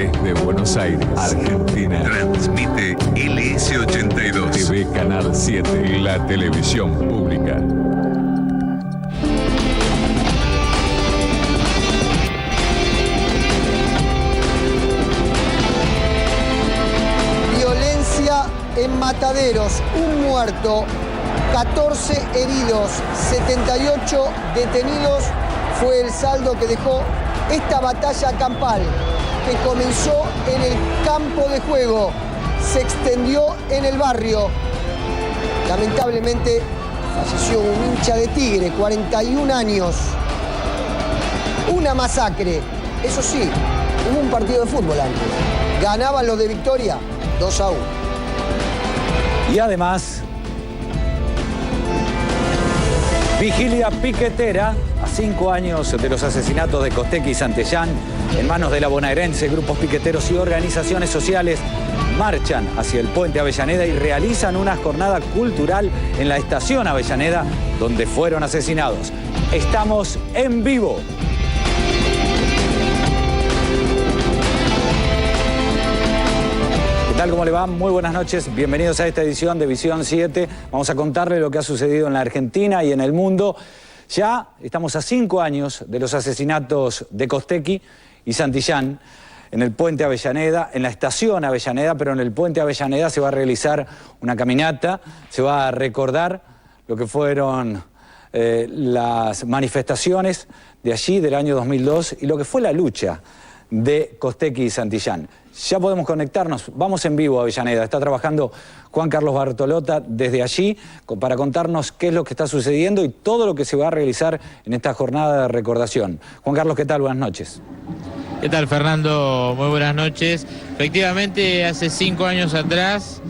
Desde Buenos Aires, Argentina, transmite LS82, TV Canal 7, la televisión pública. Violencia en Mataderos, un muerto, 14 heridos, 78 detenidos fue el saldo que dejó esta batalla campal que comenzó en el campo de juego, se extendió en el barrio. Lamentablemente falleció un hincha de Tigre, 41 años. Una masacre. Eso sí, hubo un partido de fútbol antes. Ganaban los de Victoria 2-1. Y además, vigilia piquetera a 5 años de los asesinatos de Costecchi y Santillán. En manos de la bonaerense, grupos piqueteros y organizaciones sociales marchan hacia el puente Avellaneda y realizan una jornada cultural en la estación Avellaneda, donde fueron asesinados. Estamos en vivo. ¿Qué tal? ¿Cómo le va? Muy buenas noches. Bienvenidos a esta edición de Visión 7. Vamos a contarle lo que ha sucedido en la Argentina y en el mundo. Ya estamos a 5 años de los asesinatos de Costecchi y Santillán en el puente Avellaneda, en la estación Avellaneda, pero en el puente Avellaneda se va a realizar una caminata, se va a recordar lo que fueron las manifestaciones de allí, del año 2002, y lo que fue la lucha de Costecchi y Santillán. Ya podemos conectarnos, vamos en vivo a Avellaneda. Está trabajando Juan Carlos Bartolota desde allí para contarnos qué es lo que está sucediendo y todo lo que se va a realizar en esta jornada de recordación. Juan Carlos, ¿qué tal? Buenas noches. ¿Qué tal, Fernando? Muy buenas noches. Efectivamente, hace 5 años atrás,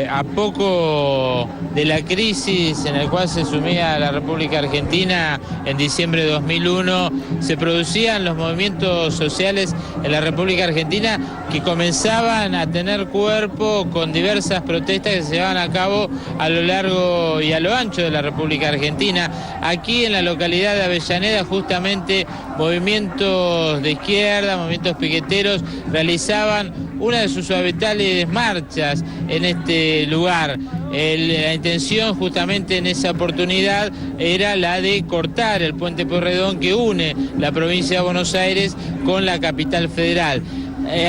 a poco de la crisis en la cual se sumía la República Argentina en diciembre de 2001, se producían los movimientos sociales en la República Argentina que comenzaban a tener cuerpo con diversas protestas que se llevaban a cabo a lo largo y a lo ancho de la República Argentina. Aquí en la localidad de Avellaneda, justamente, movimientos de izquierda, movimientos piqueteros realizaban una de sus habituales marchas en este lugar. La intención justamente en esa oportunidad era la de cortar el puente Pueyrredón que une la provincia de Buenos Aires con la capital federal.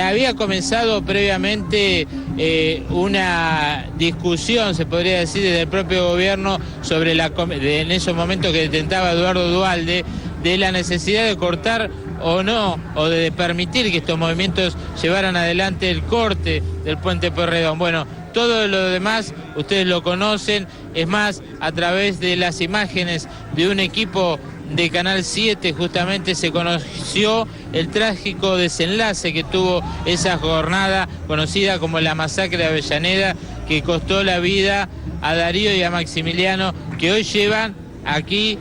Había comenzado previamente una discusión, se podría decir, desde el propio gobierno sobre en esos momentos que intentaba Eduardo Duhalde, de la necesidad de cortar o no, o de permitir que estos movimientos llevaran adelante el corte del puente Pueyrredón. Bueno, todo lo demás ustedes lo conocen, es más, a través de las imágenes de un equipo de Canal 7 justamente se conoció el trágico desenlace que tuvo esa jornada conocida como la masacre de Avellaneda, que costó la vida a Darío y a Maximiliano, que hoy llevan aquí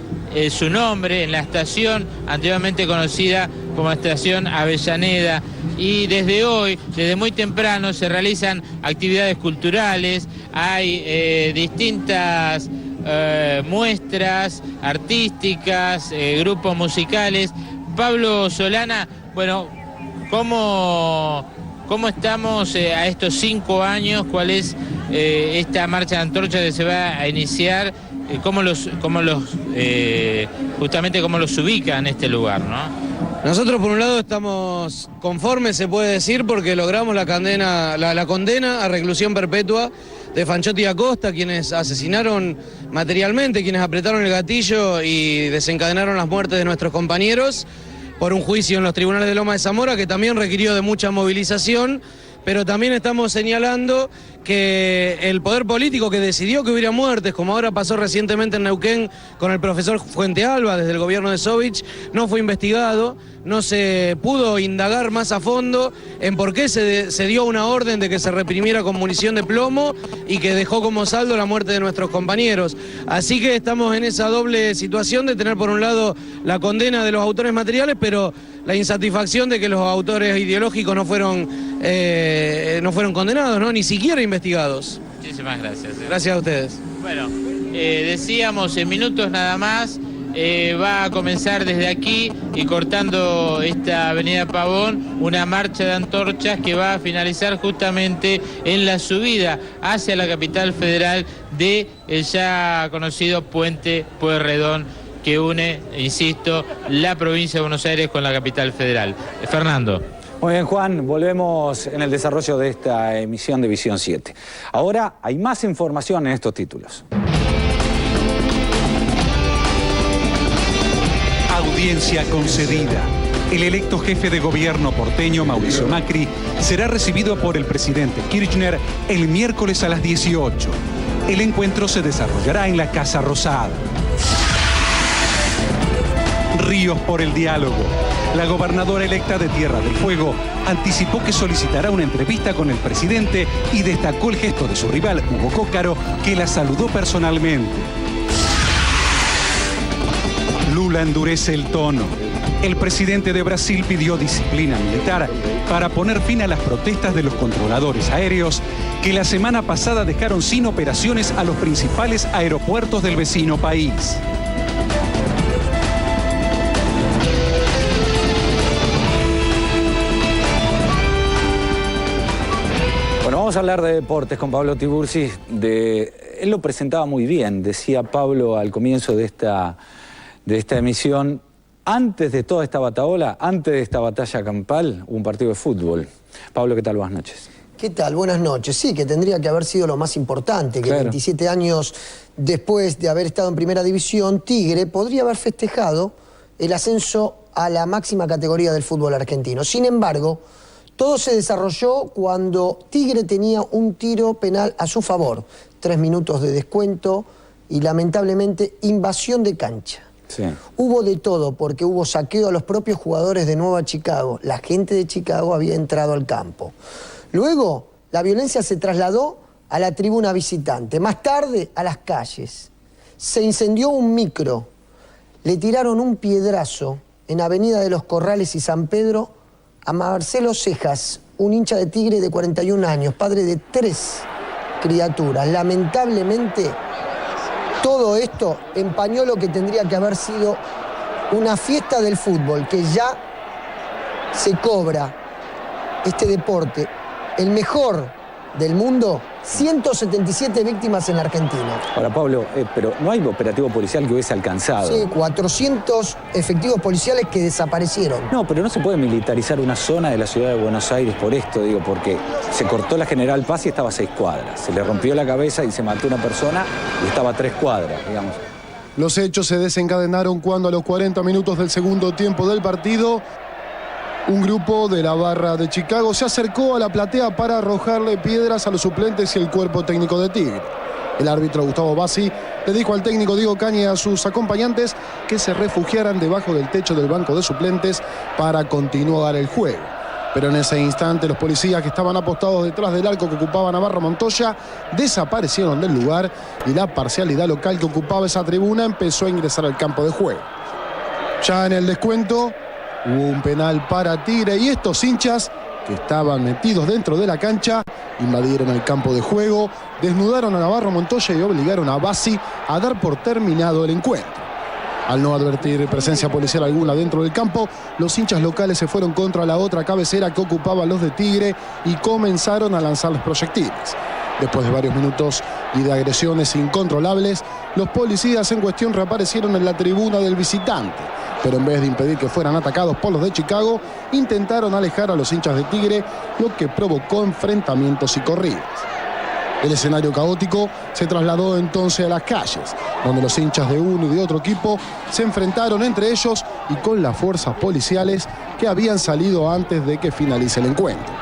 su nombre en la estación anteriormente conocida como Estación Avellaneda. Y desde hoy, desde muy temprano, se realizan actividades culturales, hay distintas muestras artísticas, grupos musicales. Pablo Solana, bueno, ¿cómo estamos a estos 5 años? ¿Cuál es esta marcha de antorcha que se va a iniciar? Justamente cómo los ubica en este lugar, ¿no? Nosotros por un lado estamos conformes, se puede decir, porque logramos la condena a reclusión perpetua de Fanchotti y Acosta, quienes asesinaron materialmente, quienes apretaron el gatillo y desencadenaron las muertes de nuestros compañeros, por un juicio en los tribunales de Loma de Zamora que también requirió de mucha movilización. Pero también estamos señalando que el poder político que decidió que hubiera muertes, como ahora pasó recientemente en Neuquén con el profesor Fuentealba desde el gobierno de Sovich, no fue investigado, no se pudo indagar más a fondo en por qué se dio una orden de que se reprimiera con munición de plomo y que dejó como saldo la muerte de nuestros compañeros. Así que estamos en esa doble situación de tener por un lado la condena de los autores materiales, pero la insatisfacción de que los autores ideológicos no fueron condenados, ¿no? Ni siquiera investigados. Muchísimas gracias. Gracias a ustedes. Bueno, decíamos en minutos nada más, va a comenzar desde aquí y cortando esta avenida Pavón una marcha de antorchas que va a finalizar justamente en la subida hacia la capital federal de el ya conocido Puente Pueyrredón, que une, insisto, la provincia de Buenos Aires con la capital federal. Fernando. Muy bien, Juan, volvemos en el desarrollo de esta emisión de Visión 7. Ahora hay más información en estos títulos. Audiencia concedida. El electo jefe de gobierno porteño, Mauricio Macri, será recibido por el presidente Kirchner el miércoles a las 18. El encuentro se desarrollará en la Casa Rosada. Ríos por el diálogo. La gobernadora electa de Tierra del Fuego anticipó que solicitará una entrevista con el presidente y destacó el gesto de su rival, Hugo Cócaro, que la saludó personalmente. Lula endurece el tono. El presidente de Brasil pidió disciplina militar para poner fin a las protestas de los controladores aéreos que la semana pasada dejaron sin operaciones a los principales aeropuertos del vecino país. Bueno, vamos a hablar de deportes con Pablo Tiburci. Él lo presentaba muy bien, decía Pablo al comienzo de esta emisión. Antes de toda esta batahola, antes de esta batalla campal, hubo un partido de fútbol. Pablo, ¿qué tal? Buenas noches. ¿Qué tal? Buenas noches. Sí, que tendría que haber sido lo más importante, que claro. 27 años después de haber estado en Primera División, Tigre podría haber festejado el ascenso a la máxima categoría del fútbol argentino. Sin embargo, todo se desarrolló cuando Tigre tenía un tiro penal a su favor. 3 minutos de descuento y lamentablemente invasión de cancha. Sí. Hubo de todo, porque hubo saqueo a los propios jugadores de Nueva Chicago. La gente de Chicago había entrado al campo. Luego, la violencia se trasladó a la tribuna visitante. Más tarde, a las calles. Se incendió un micro. Le tiraron un piedrazo en Avenida de los Corrales y San Pedro a Marcelo Cejas, un hincha de Tigre de 41 años, padre de 3 criaturas. Lamentablemente, todo esto empañó lo que tendría que haber sido una fiesta del fútbol, que ya se cobra este deporte, el mejor del mundo, 177 víctimas en la Argentina. Ahora, Pablo, pero no hay operativo policial que hubiese alcanzado. Sí, 400 efectivos policiales que desaparecieron. No, pero no se puede militarizar una zona de la ciudad de Buenos Aires por esto, digo, porque se cortó la General Paz y estaba a 6 cuadras. Se le rompió la cabeza y se mató una persona y estaba a 3 cuadras, digamos. Los hechos se desencadenaron cuando a los 40 minutos del segundo tiempo del partido, un grupo de la barra de Chicago se acercó a la platea para arrojarle piedras a los suplentes y el cuerpo técnico de Tigre. El árbitro Gustavo Bassi le dijo al técnico Diego Caña y a sus acompañantes que se refugiaran debajo del techo del banco de suplentes para continuar el juego. Pero en ese instante los policías que estaban apostados detrás del arco que ocupaba Navarro Montoya desaparecieron del lugar y la parcialidad local que ocupaba esa tribuna empezó a ingresar al campo de juego. Ya en el descuento hubo un penal para Tigre y estos hinchas que estaban metidos dentro de la cancha invadieron el campo de juego, desnudaron a Navarro Montoya y obligaron a Bassi a dar por terminado el encuentro. Al no advertir presencia policial alguna dentro del campo, los hinchas locales se fueron contra la otra cabecera que ocupaban los de Tigre y comenzaron a lanzar los proyectiles. Después de varios minutos y de agresiones incontrolables, los policías en cuestión reaparecieron en la tribuna del visitante. Pero en vez de impedir que fueran atacados por los de Chicago, intentaron alejar a los hinchas de Tigre, lo que provocó enfrentamientos y corridas. El escenario caótico se trasladó entonces a las calles, donde los hinchas de uno y de otro equipo se enfrentaron entre ellos y con las fuerzas policiales que habían salido antes de que finalice el encuentro.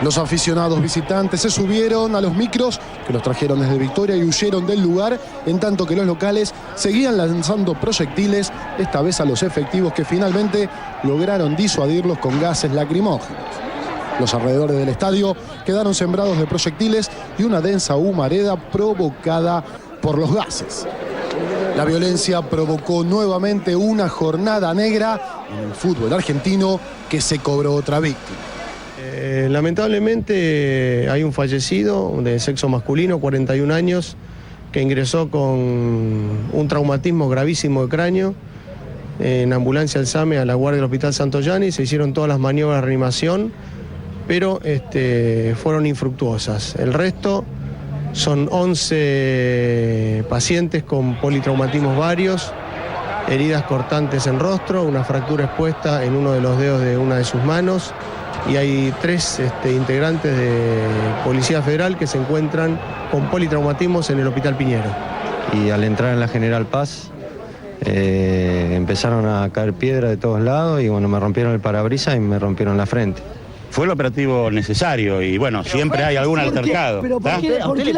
Los aficionados visitantes se subieron a los micros que los trajeron desde Victoria y huyeron del lugar, en tanto que los locales seguían lanzando proyectiles, esta vez a los efectivos que finalmente lograron disuadirlos con gases lacrimógenos. Los alrededores del estadio quedaron sembrados de proyectiles y una densa humareda provocada por los gases. La violencia provocó nuevamente una jornada negra en el fútbol argentino que se cobró otra víctima. Lamentablemente hay un fallecido de sexo masculino, 41 años, que ingresó con un traumatismo gravísimo de cráneo en ambulancia al SAME a la guardia del Hospital Santoyani. Se hicieron todas las maniobras de reanimación, pero fueron infructuosas. El resto son 11 pacientes con politraumatismos varios, heridas cortantes en rostro, una fractura expuesta en uno de los dedos de una de sus manos, y hay 3 integrantes de Policía Federal que se encuentran con politraumatismos en el Hospital Piñero. Y al entrar en la General Paz empezaron a caer piedras de todos lados y bueno, me rompieron el parabrisas y me rompieron la frente. Fue el operativo necesario y bueno, siempre hay algún altercado. Pero ¿por qué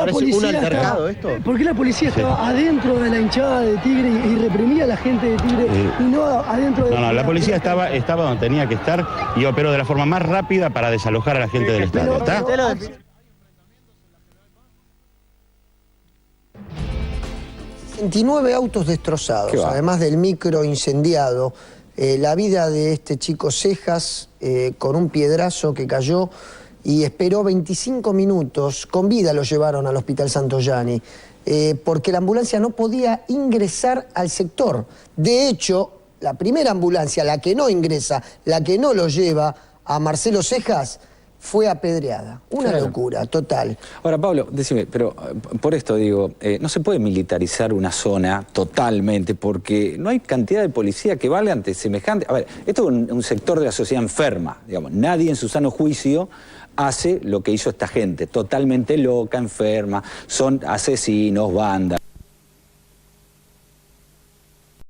la policía estaba adentro de la hinchada de Tigre y reprimía a la gente de Tigre y no adentro de... No, la policía estaba donde tenía que estar y operó de la forma más rápida para desalojar a la gente del estadio, ¿está? 69 autos destrozados, además del micro incendiado. La vida de este chico Cejas con un piedrazo que cayó y esperó 25 minutos. Con vida lo llevaron al Hospital Santoyani porque la ambulancia no podía ingresar al sector. De hecho, la primera ambulancia, la que no ingresa, la que no lo lleva a Marcelo Cejas, fue apedreada. Una locura, total. Ahora, Pablo, decime, pero por esto digo, no se puede militarizar una zona totalmente porque no hay cantidad de policía que valga ante semejante... A ver, esto es un sector de la sociedad enferma, digamos. Nadie en su sano juicio hace lo que hizo esta gente, totalmente loca, enferma, son asesinos, bandas.